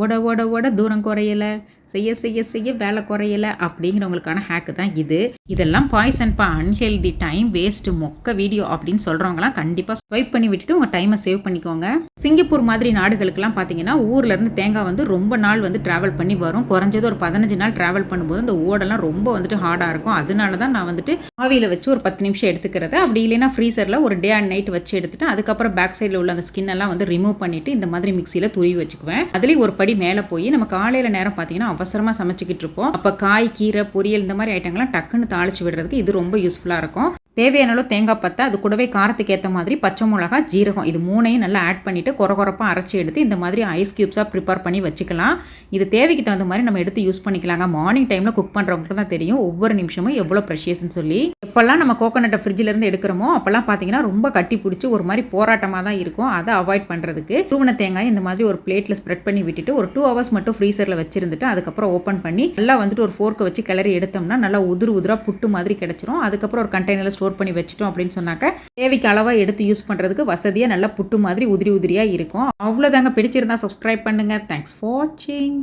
ஓட ஓட ஓட தூரம் குறையலை, செய்ய செய்ய செய்ய வேலை குறையலை அப்படிங்கிறவங்களுக்கான ஹேக்கு தான் இது. இதெல்லாம் பாய்சன்பா, அன்ஹெல்தி, டைம் வேஸ்ட்டு, மொக்க வீடியோ அப்படின்னு சொல்கிறவங்களாம் கண்டிப்பாக ஸ்வைப் பண்ணி விட்டுட்டு உங்கள் டைமை சேவ் பண்ணிக்கோங்க. சிங்கப்பூர் மாதிரி நாடுகளுக்கெல்லாம் பார்த்தீங்கன்னா ஊர்லேருந்து தேங்காய் வந்து ரொம்ப நாள் வந்து ட்ராவல் பண்ணி வரும். குறைஞ்சது ஒரு 15 நாள் ட்ராவல் பண்ணும்போது அந்த ஓடெல்லாம் ரொம்ப வந்துட்டு ஹார்டாக இருக்கும். அதனால தான் நான் வந்துட்டு ஆவியில் வச்சு ஒரு 10 நிமிஷம் எடுத்துக்கிறது. அப்படி இல்லைன்னா ஃப்ரீசரில் ஒரு டே அண்ட் நைட் வச்சு எடுத்துட்டு அதுக்கப்புறம் பேக் சைடில் உள்ள அந்த ஸ்கின் எல்லாம் வந்து ரிமூவ் பண்ணிவிட்டு இந்த மாதிரி மிக்சியில் துருவி வச்சுக்குவேன். அதுலேயும் ஒரு படி மேலே போய் நம்ம காலையில் நேரம் பார்த்தீங்கன்னா அவசரமாக சமைச்சிக்கிட்டு இருப்போம். அப்போ காய், கீரை, பொரியல் இந்த மாதிரி ஐட்டங்கள்லாம் டக்குன்னு தாளிச்சு விடுறதுக்கு இது ரொம்ப யூஸ்ஃபுல்லாக இருக்கும். தேவையான அளவு தேங்காய் பத்தை, அது கூடவே காரத்துக்கு ஏற்ற மாதிரி பச்சை மிளகா, ஜீரகம், இது மூணையும் நல்லா ஆட் பண்ணிவிட்டு கொரப்பாக அரைச்சி எடுத்து இந்த மாதிரி ஐஸ் க்யூப்ஸாக ப்ரிப்பேர் பண்ணி வச்சுக்கலாம். இது தேவைக்கு தகுந்த மாதிரி நம்ம எடுத்து யூஸ் பண்ணிக்கலாங்க. மார்னிங் டைமில் குக் பண்ணுறவங்களுக்கு தான் தெரியும் ஒவ்வொரு நிமிஷமும் எவ்வளோ ப்ரெஷியஸ்ன்னு சொல்லி. எப்போல்லாம் நம்ம கோகோனட்டை ஃப்ரிட்ஜிலேருந்து எடுக்கிறோமோ அப்போல்லாம் பார்த்தீங்கன்னா ரொம்ப கட்டி பிடிச்சி ஒரு மாதிரி போராட்டமாக தான் இருக்கும். அதை அவாய்ட் பண்ணுறதுக்கு துருவன தேங்காய் இந்த மாதிரி ஒரு பிளேட்டில் ஸ்ப்ரெட் பண்ணி விட்டுட்டு ஒரு 2 hours மட்டும் ஃப்ரீசரில் வச்சிருந்துட்டு அதுக்கப்புறம் ஓப்பன் பண்ணி நல்லா வந்துட்டு ஒரு ஃபோர்க்கை வச்சு கிளறி எடுத்தோம்னா நல்லா உதிராக புட்டு மாதிரி கிடச்சிரும். அதுக்கப்புறம் ஒரு கண்டெய்னரில் ஸ்டோர் பண்ணி வச்சிட்டோம் அப்படின்னு சொன்னாக்க தேவைக்கு அளவாக எடுத்து யூஸ் பண்ணுறதுக்கு வசதியாக நல்லா புட்டு மாதிரி உதிரியாக இருக்கும். அவ்வளோதாங்க. பிடிச்சிருந்தா சப்ஸ்கிரைப் பண்ணுங்கள். தேங்க்ஸ் ஃபார் வாட்சிங்.